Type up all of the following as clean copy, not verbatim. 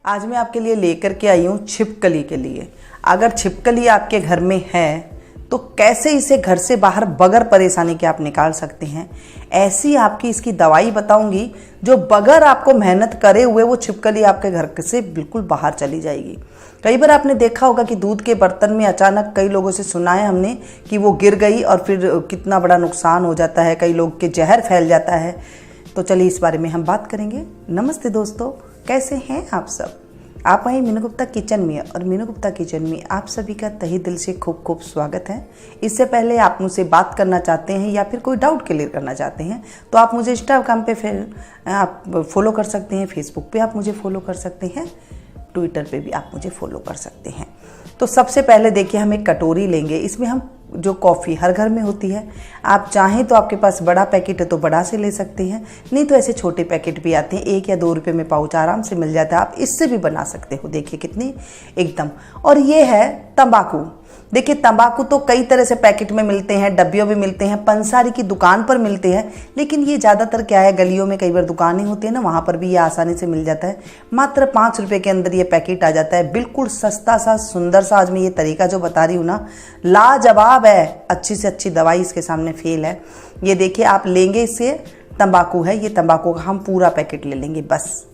आज मैं आपके लिए लेकर के आई हूँ छिपकली के लिए। अगर छिपकली आपके घर में है तो कैसे इसे घर से बाहर बगैर परेशानी के आप निकाल सकते हैं, ऐसी आपकी इसकी दवाई बताऊंगी जो बगैर आपको मेहनत करे हुए वो छिपकली आपके घर से बिल्कुल बाहर चली जाएगी। कई बार आपने देखा होगा कि दूध के बर्तन में अचानक, कई लोगों से सुना है हमने कि वो गिर गई और फिर कितना बड़ा नुकसान हो जाता है, कई लोग के जहर फैल जाता है। तो चलिए इस बारे में हम बात करेंगे। नमस्ते दोस्तों, कैसे हैं आप सब। आप आए मीनू गुप्ता किचन में और मीनू गुप्ता किचन में आप सभी का तहे दिल से खूब खूब स्वागत है। इससे पहले आप मुझसे बात करना चाहते हैं या फिर कोई डाउट क्लियर करना चाहते हैं तो आप मुझे इंस्टाग्राम पे फिर आप फॉलो कर सकते हैं, फेसबुक पे आप मुझे फॉलो कर सकते हैं, ट्विटर पे भी आप मुझे फॉलो कर सकते हैं। तो सबसे पहले देखिए, हम एक कटोरी लेंगे। इसमें हम जो कॉफ़ी हर घर में होती है, आप चाहें तो आपके पास बड़ा पैकेट है तो बड़ा से ले सकते हैं, नहीं तो ऐसे छोटे पैकेट भी आते हैं, 1 या 2 रुपये में पाउच आराम से मिल जाता है। आप इससे भी बना सकते हो। देखिए कितनी एकदम। और ये है तंबाकू। देखिए तंबाकू तो कई तरह से पैकेट में मिलते हैं, डब्बियों में मिलते हैं, पंसारी की दुकान पर मिलते हैं, लेकिन ये ज़्यादातर क्या है, गलियों में कई बार दुकानें होती है ना, वहाँ पर भी ये आसानी से मिल जाता है। मात्र 5 रुपये के अंदर ये पैकेट आ जाता है, बिल्कुल सस्ता सा सुंदर सा। आज मैं ये तरीका जो बता रही हूँ ना, लाजवाब है। अच्छी से अच्छी दवाई इसके सामने फेल है। ये देखिए, आप लेंगे, इससे तंबाकू है, ये तंबाकू का हम पूरा पैकेट ले लेंगे, बस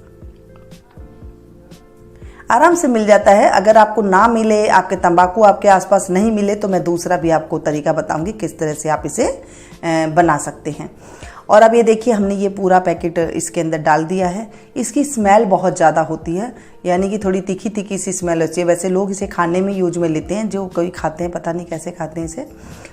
आराम से मिल जाता है। अगर आपको ना मिले, आपके तंबाकू आपके आसपास नहीं मिले, तो मैं दूसरा भी आपको तरीका बताऊंगी किस तरह से आप इसे बना सकते हैं। और अब ये देखिए, हमने ये पूरा पैकेट इसके अंदर डाल दिया है। इसकी स्मेल बहुत ज़्यादा होती है, यानी कि थोड़ी तीखी तीखी सी स्मेल होती है। वैसे लोग इसे खाने में यूज में लेते हैं, जो कोई खाते हैं, पता नहीं कैसे खाते हैं इसे,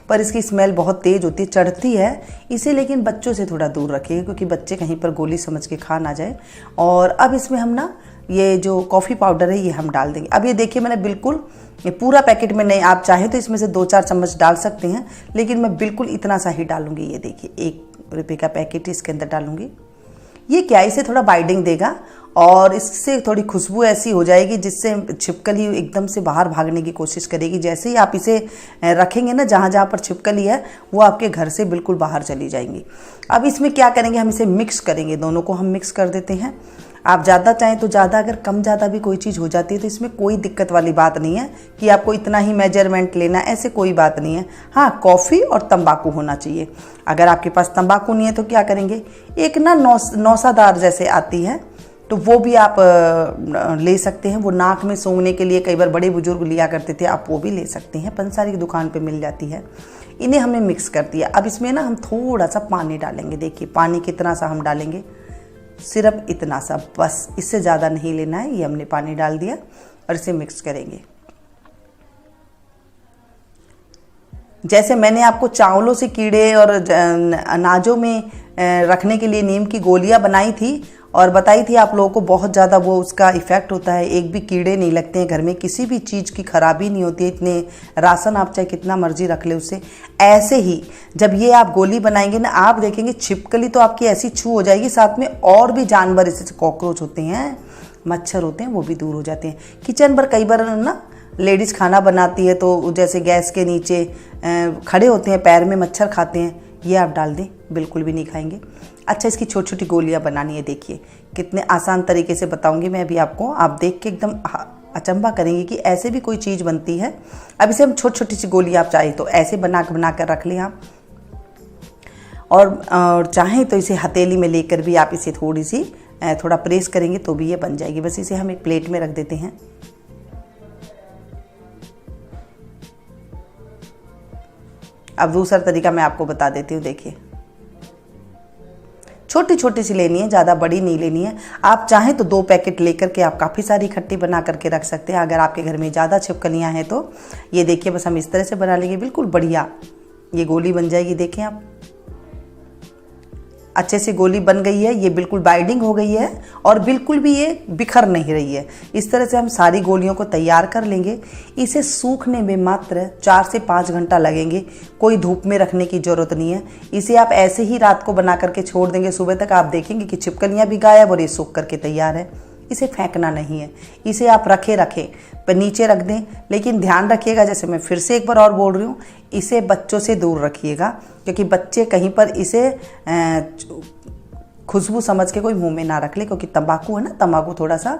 पर इसकी स्मेल बहुत तेज़ होती है, चढ़ती है इसे। लेकिन बच्चों से थोड़ा दूर रखिए, क्योंकि बच्चे कहीं पर गोली समझ के खा ना जाए। और अब इसमें हम ना ये जो कॉफ़ी पाउडर है ये हम डाल देंगे। अब ये देखिए, मैंने बिल्कुल ये पूरा पैकेट में नहीं, आप चाहे तो इसमें से 2-4 चम्मच डाल सकते हैं, लेकिन मैं बिल्कुल इतना सा ही डालूंगी। ये देखिए, 1 रुपये का पैकेट इसके अंदर डालूंगी। ये क्या, इसे थोड़ा बाइंडिंग देगा और इससे थोड़ी खुशबू ऐसी हो जाएगी जिससे छिपकली एकदम से बाहर भागने की कोशिश करेगी। जैसे ही आप इसे रखेंगे ना, जहाँ जहाँ पर छिपकली है वो आपके घर से बिल्कुल बाहर चली जाएंगी। अब इसमें क्या करेंगे, हम इसे मिक्स करेंगे, दोनों को हम मिक्स कर देते हैं। आप ज़्यादा चाहें तो ज़्यादा, अगर कम ज़्यादा भी कोई चीज़ हो जाती है तो इसमें कोई दिक्कत वाली बात नहीं है कि आपको इतना ही मेजरमेंट लेना, ऐसे कोई बात नहीं है। हाँ, कॉफ़ी और तंबाकू होना चाहिए। अगर आपके पास तंबाकू नहीं है तो क्या करेंगे, एक ना नौसादार जैसे आती है, तो वो भी आप ले सकते हैं। वो नाक में सूंघने के लिए कई बार बड़े बुजुर्ग लिया करते थे, आप वो भी ले सकते हैं, पंसारी की दुकान पे मिल जाती है। इन्हें हमने मिक्स कर दिया। अब इसमें ना हम थोड़ा सा पानी डालेंगे। देखिए पानी कितना सा हम डालेंगे, सिर्फ इतना सा, बस, इससे ज़्यादा नहीं लेना है। ये हमने पानी डाल दिया और इसे मिक्स करेंगे। जैसे मैंने आपको चावलों से कीड़े और अनाजों में रखने के लिए नीम की गोलियां बनाई थी और बताई थी आप लोगों को, बहुत ज़्यादा वो उसका इफ़ेक्ट होता है, एक भी कीड़े नहीं लगते हैं घर में, किसी भी चीज़ की खराबी नहीं होती है, इतने राशन आप चाहे कितना मर्जी रख ले उससे। ऐसे ही जब ये आप गोली बनाएंगे ना, आप देखेंगे छिपकली तो आपकी ऐसी छू हो जाएगी, साथ में और भी जानवर, जैसे कॉकरोच होते हैं, मच्छर होते हैं, वो भी दूर हो जाते हैं। किचन पर कई बार ना लेडीज़ खाना बनाती है तो जैसे गैस के नीचे खड़े होते हैं, पैर में मच्छर खाते हैं, ये आप डाल दें, बिल्कुल भी नहीं खाएंगे। अच्छा, इसकी छोटी छोटी गोलियां बनानी है। देखिए कितने आसान तरीके से बताऊंगी मैं अभी आपको, आप देख के एकदम अचंभा करेंगे कि ऐसे भी कोई चीज़ बनती है। अब इसे हम छोटी छोटी सी गोलियां, आप चाहे तो ऐसे बना कर रख लें आप, और चाहें तो इसे हथेली में लेकर भी आप इसे थोड़ा प्रेस करेंगे तो भी ये बन जाएगी। बस इसे हम एक प्लेट में रख देते हैं। अब दूसरा तरीका मैं आपको बता देती हूँ। देखिए छोटी छोटी सी लेनी है, ज़्यादा बड़ी नहीं लेनी है। आप चाहें तो 2 पैकेट लेकर के आप काफ़ी सारी इकट्ठी बना करके रख सकते हैं। अगर आपके घर में ज़्यादा छिपकलियाँ हैं तो ये देखिए, बस हम इस तरह से बना लेंगे, बिल्कुल बढ़िया ये गोली बन जाएगी। देखें आप, अच्छे से गोली बन गई है, ये बिल्कुल बाइंडिंग हो गई है और बिल्कुल भी ये बिखर नहीं रही है। इस तरह से हम सारी गोलियों को तैयार कर लेंगे। इसे सूखने में मात्र 4 से 5 घंटा लगेंगे, कोई धूप में रखने की ज़रूरत नहीं है। इसे आप ऐसे ही रात को बना करके छोड़ देंगे, सुबह तक आप देखेंगे कि छिपकलियाँ भी गायब और ये सूख करके तैयार है। इसे फेंकना नहीं है, इसे आप रखें पर नीचे रख दें, लेकिन ध्यान रखिएगा, जैसे मैं फिर से एक बार और बोल रही हूँ, इसे बच्चों से दूर रखिएगा, क्योंकि बच्चे कहीं पर इसे खुशबू समझ के कोई मुंह में ना रख ले, क्योंकि तंबाकू है ना, तंबाकू थोड़ा सा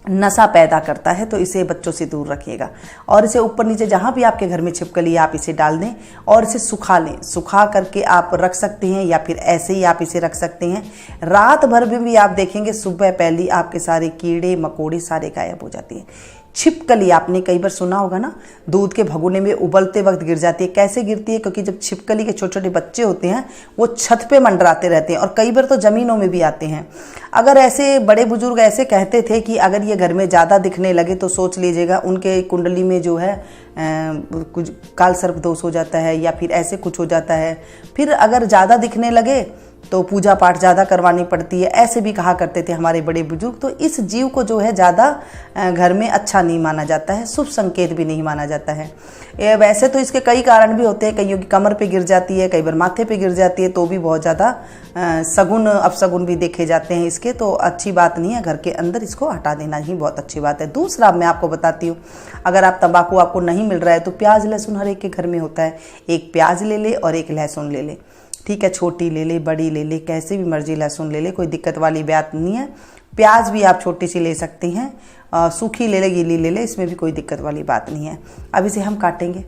नशा पैदा करता है, तो इसे बच्चों से दूर रखिएगा। और इसे ऊपर नीचे जहाँ भी आपके घर में छिपकली आप इसे डाल दें और इसे सुखा लें। सुखा करके आप रख सकते हैं या फिर ऐसे ही आप इसे रख सकते हैं। रात भर में भी आप देखेंगे सुबह पहले आपके सारे कीड़े मकोड़े सारे गायब हो जाते हैं। छिपकली आपने कई बार सुना होगा ना, दूध के भगोने में उबलते वक्त गिर जाती है। कैसे गिरती है? क्योंकि जब छिपकली के छोटे छोटे बच्चे होते हैं वो छत पे मंडराते रहते हैं और कई बार तो जमीनों में भी आते हैं। अगर ऐसे बड़े बुजुर्ग ऐसे कहते थे कि अगर ये घर में ज़्यादा दिखने लगे तो सोच लीजिएगा उनके कुंडली में जो है कुछ काल सर्प दोष हो जाता है या फिर ऐसे कुछ हो जाता है। फिर अगर ज़्यादा दिखने लगे तो पूजा पाठ ज़्यादा करवानी पड़ती है, ऐसे भी कहा करते थे हमारे बड़े बुजुर्ग। तो इस जीव को जो है ज़्यादा घर में अच्छा नहीं माना जाता है, शुभ संकेत भी नहीं माना जाता है। वैसे तो इसके कई कारण भी होते हैं, कईयों की कमर पे गिर जाती है, कई बार माथे पे गिर जाती है, तो भी बहुत ज़्यादा सगुन अपसगुन भी देखे जाते हैं इसके, तो अच्छी बात नहीं है। घर के अंदर इसको हटा देना ही बहुत अच्छी बात है। दूसरा मैं आपको बताती हूँ, अगर आप तंबाकू आपको नहीं मिल रहा है तो प्याज लहसुन हर एक के घर में होता है। एक प्याज ले ले और एक लहसुन ले ले, ठीक है, छोटी ले ले बड़ी ले ले, कैसे भी मर्जी लहसुन ले ले, कोई दिक्कत वाली बात नहीं है। प्याज भी आप छोटी सी ले सकती हैं, सूखी ले ले गीली ले ले, इसमें भी कोई दिक्कत वाली बात नहीं है। अब इसे हम काटेंगे।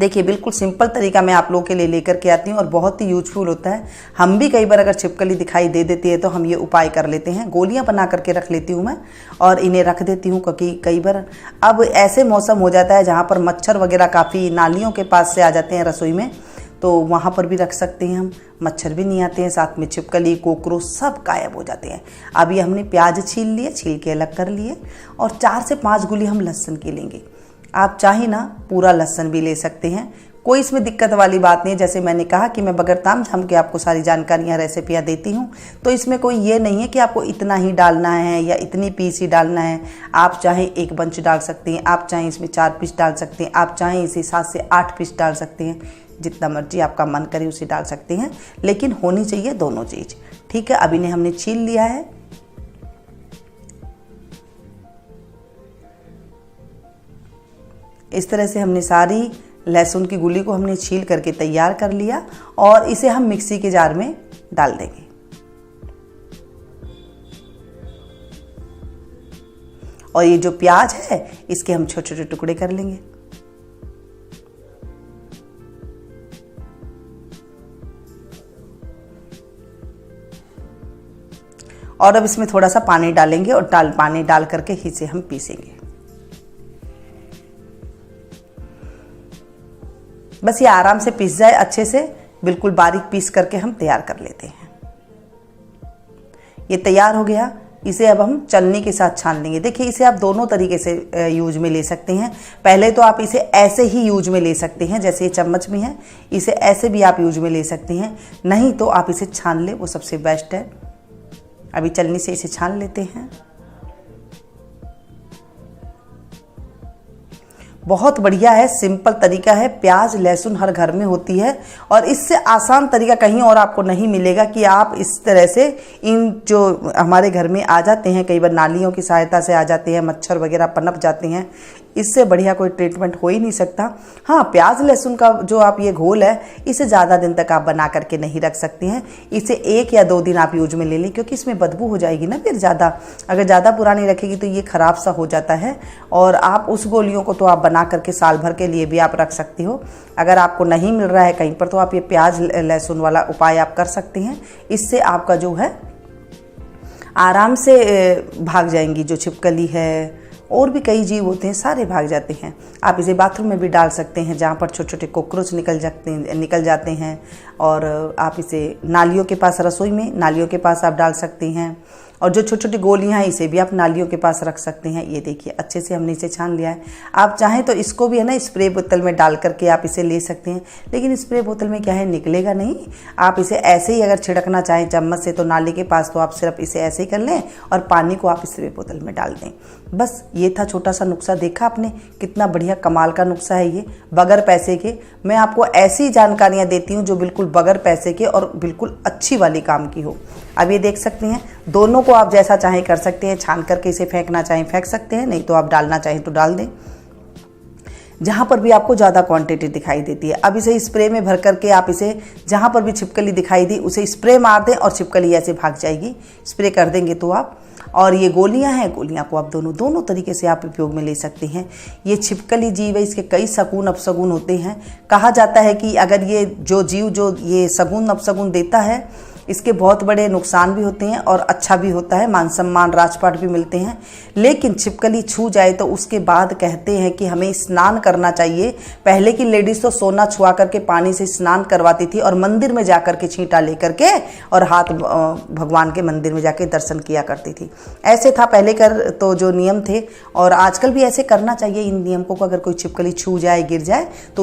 देखिए बिल्कुल सिंपल तरीका मैं आप लोगों के लिए लेकर के आती हूँ और बहुत ही यूजफुल होता है। हम भी कई बार अगर छिपकली दिखाई दे देती है तो हम ये उपाय कर लेते हैं। गोलियाँ बना करके रख लेती हूँ मैं और इन्हें रख देती हूँ, क्योंकि कई बार अब ऐसे मौसम हो जाता है जहाँ पर मच्छर वगैरह काफ़ी नालियों के पास से आ जाते हैं रसोई में, तो वहाँ पर भी रख सकते हैं हम। मच्छर भी नहीं आते हैं, साथ में छिपकली कोकरोच सब गायब हो जाते हैं। अब ये हमने प्याज छील लिए, छील के अलग कर लिए और 4 से 5 गोली हम लहसुन की लेंगे। आप चाहे ना पूरा लहसुन भी ले सकते हैं, कोई इसमें दिक्कत वाली बात नहीं है। जैसे मैंने कहा कि मैं बगैर ताम झाम के आपको सारी जानकारियाँ रेसिपियाँ देती हूँ, तो इसमें कोई ये नहीं है कि आपको इतना ही डालना है या इतनी पीस ही डालना है। आप चाहे 1 बंच डाल सकते हैं, आप चाहें इसमें 4 पीस डाल सकते हैं, आप चाहें इसे 7 से 8 पीस डाल सकते हैं, जितना मर्जी आपका मन करे उसे डाल सकते हैं, लेकिन होनी चाहिए दोनों चीज़, ठीक है। अब इन्हें हमने छील लिया है। इस तरह से हमने सारी लहसुन की गुली को हमने छील करके तैयार कर लिया और इसे हम मिक्सी के जार में डाल देंगे। और ये जो प्याज है इसके हम छोटे छोटे टुकड़े कर लेंगे। और अब इसमें थोड़ा सा पानी डालेंगे और पानी डाल करके इसे हम पीसेंगे। बस ये आराम से पीस जाए अच्छे से, बिल्कुल बारीक पीस करके हम तैयार कर लेते हैं। ये तैयार हो गया। इसे अब हम चलनी के साथ छान लेंगे। देखिए इसे आप दोनों तरीके से यूज में ले सकते हैं। पहले तो आप इसे ऐसे ही यूज में ले सकते हैं, जैसे ये चम्मच में है, इसे ऐसे भी आप यूज में ले सकते हैं। नहीं तो आप इसे छान ले, वो सबसे बेस्ट है। अभी चलनी से इसे छान लेते हैं। बहुत बढ़िया है, सिंपल तरीका है। प्याज लहसुन हर घर में होती है और इससे आसान तरीका कहीं और आपको नहीं मिलेगा कि आप इस तरह से इन जो हमारे घर में आ जाते हैं, कई बार नालियों की सहायता से आ जाते हैं, मच्छर वगैरह पनप जाते हैं, इससे बढ़िया कोई ट्रीटमेंट हो ही नहीं सकता। हाँ, प्याज लहसुन का जो आप ये घोल है इसे ज़्यादा दिन तक आप बना करके नहीं रख सकते हैं। इसे 1 या 2 दिन आप यूज में ले लें, क्योंकि इसमें बदबू हो जाएगी ना। फिर ज़्यादा अगर ज़्यादा पुरानी रखेगी तो ये ख़राब सा हो जाता है। और आप उस गोलियों को तो आप बना करके साल भर के लिए भी आप रख सकती हो। अगर आपको नहीं मिल रहा है कहीं पर तो आप ये प्याज लहसुन वाला उपाय आप कर सकते हैं। इससे आपका जो है आराम से भाग जाएंगी जो छिपकली है और भी कई जीव होते हैं, सारे भाग जाते हैं। आप इसे बाथरूम में भी डाल सकते हैं जहाँ पर छोटे छोटे कॉकरोच निकल जाते हैं। और आप इसे नालियों के पास, रसोई में नालियों के पास आप डाल सकती हैं। और जो छोटी छोटी गोलियां हैं इसे भी आप नालियों के पास रख सकते हैं। ये देखिए अच्छे से हमने इसे छान लिया है। आप चाहें तो इसको भी है ना स्प्रे बोतल में डाल करके आप इसे ले सकते हैं, लेकिन स्प्रे बोतल में क्या है, निकलेगा नहीं। आप इसे ऐसे ही अगर छिड़कना चाहें चम्मच से तो नाली के पास, तो आप सिर्फ इसे ऐसे ही कर लें और पानी को आप स्प्रे बोतल में डाल दें। बस ये था छोटा सा नुस्खा। देखा आपने कितना बढ़िया कमाल का नुस्खा है ये, बगैर पैसे के। मैं आपको ऐसी जानकारियाँ देती हूँ जो बिल्कुल बगैर पैसे के और बिल्कुल अच्छी वाली काम की हो। अब ये देख सकते हैं, दोनों को आप जैसा चाहें कर सकते हैं। छान करके इसे फेंकना चाहें फेंक सकते हैं, नहीं तो आप डालना चाहें तो डाल दें जहाँ पर भी आपको ज़्यादा क्वांटिटी दिखाई देती है। अब इसे स्प्रे में भर करके आप इसे जहाँ पर भी छिपकली दिखाई दी उसे स्प्रे मार दें और छिपकली ऐसे भाग जाएगी। स्प्रे कर देंगे तो आप। और ये गोलियां हैं, गोलियां को आप दोनों तरीके से आप उपयोग में ले सकते हैं। ये छिपकली जीव है, इसके कई शगुन अपशगुन होते हैं। कहा जाता है कि अगर ये जो जीव जो ये शगुन अपशगुन देता है, इसके बहुत बड़े नुकसान भी होते हैं और अच्छा भी होता है, मान सम्मान राजपाट भी मिलते हैं। लेकिन छिपकली छू जाए तो उसके बाद कहते हैं कि हमें स्नान करना चाहिए। पहले की लेडीज तो सोना छुआ करके पानी से स्नान करवाती थी और मंदिर में जाकर के छींटा लेकर के और हाथ भगवान के मंदिर में जाके दर्शन किया करती थी। ऐसे था पहले कर तो जो नियम थे, और आजकल भी ऐसे करना चाहिए इन नियम को। अगर कोई छिपकली छू जाए गिर जाए तो